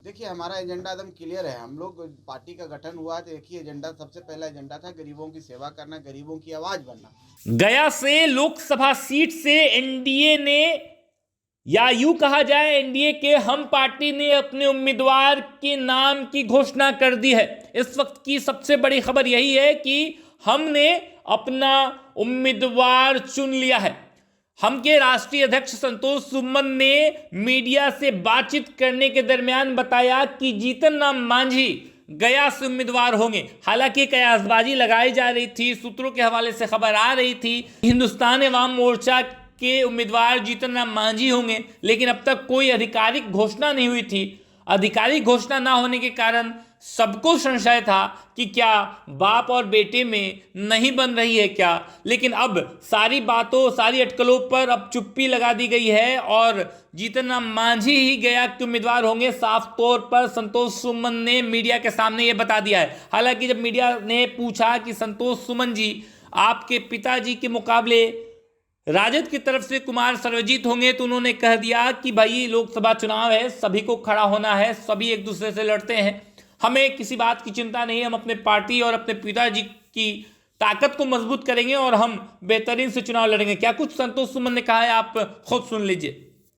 देखिए, हमारा एजेंडा एकदम क्लियर है। हम लोग पार्टी का गठन हुआ तो एक ही एजेंडा, सबसे पहला एजेंडा था गरीबों की सेवा करना, गरीबों की आवाज बनना। गया से लोकसभा सीट से एनडीए ने, या यूं कहा जाए एनडीए के हम पार्टी ने अपने उम्मीदवार के नाम की घोषणा कर दी है। इस वक्त की सबसे बड़ी खबर यही है कि हमने अपना उम्मीदवार चुन लिया है। हम के राष्ट्रीय अध्यक्ष संतोष सुमन ने मीडिया से बातचीत करने के दरमियान बताया कि जीतन राम मांझी गया से उम्मीदवार होंगे। हालांकि कयासबाजी लगाई जा रही थी, सूत्रों के हवाले से खबर आ रही थी हिंदुस्तान अवाम मोर्चा के उम्मीदवार जीतन राम मांझी होंगे, लेकिन अब तक कोई आधिकारिक घोषणा नहीं हुई थी। आधिकारिक घोषणा ना होने के कारण सबको संशय था कि क्या बाप और बेटे में नहीं बन रही है क्या। लेकिन अब सारी बातों, सारी अटकलों पर अब चुप्पी लगा दी गई है और जीतन राम मांझी ही गया के उम्मीदवार होंगे। साफ तौर पर संतोष सुमन ने मीडिया के सामने यह बता दिया है। हालांकि जब मीडिया ने पूछा कि संतोष सुमन जी, आपके पिताजी के मुकाबले राजद की तरफ से कुमार सर्वजीत होंगे, तो उन्होंने कह दिया कि भाई लोकसभा चुनाव है, सभी को खड़ा होना है, सभी एक दूसरे से लड़ते हैं, हमें किसी बात की चिंता नहीं है, हम अपने पार्टी और अपने पिताजी की ताकत को मजबूत करेंगे और हम बेहतरीन से चुनाव लड़ेंगे। क्या कुछ संतोष सुमन ने कहा है, आप खुद सुन लीजिए।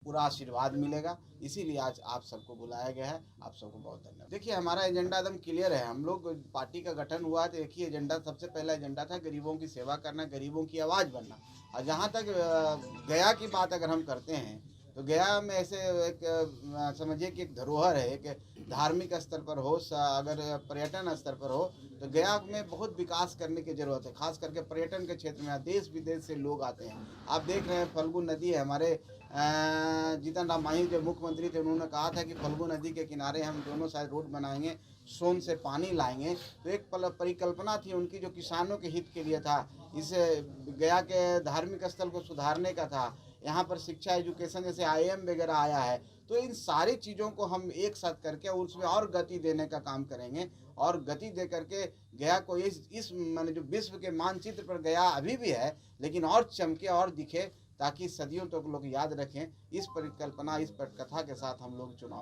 पूरा आशीर्वाद मिलेगा, इसीलिए आज आप सबको बुलाया गया है। आप सबको बहुत धन्यवाद। देखिए, हमारा एजेंडा एकदम क्लियर है। हम लोग पार्टी का गठन हुआ तो एक ही एजेंडा, सबसे पहला एजेंडा था गरीबों की सेवा करना, गरीबों की आवाज़ बनना। और जहाँ तक गया की बात अगर हम करते हैं तो गया में ऐसे एक समझिए कि एक धरोहर है, एक धार्मिक स्तर पर हो, अगर पर्यटन स्तर पर हो तो गया में बहुत विकास करने की ज़रूरत है। खास करके पर्यटन के क्षेत्र में देश विदेश से लोग आते हैं। आप देख रहे हैं फल्गु नदी है, हमारे जीतन राम मांझी जो मुख्यमंत्री थे उन्होंने कहा था कि फल्गु नदी के किनारे हम दोनों साइड रोड बनाएंगे, सोन से पानी लाएंगे। तो एक परिकल्पना थी उनकी जो किसानों के हित के लिए था, इसे गया के धार्मिक स्थल को सुधारने का था। यहाँ पर शिक्षा, एजुकेशन जैसे IIM वगैरह आया है। तो इन सारी चीज़ों को हम एक साथ करके उसमें और गति देने का काम करेंगे और गति दे करके गया को इस माने जो विश्व के मानचित्र पर गया अभी भी है, लेकिन और चमके और दिखे, ताकि सदियों तक लोग याद रखें। इस परिकल्पना, इस कथा के साथ हम लोग चुनाव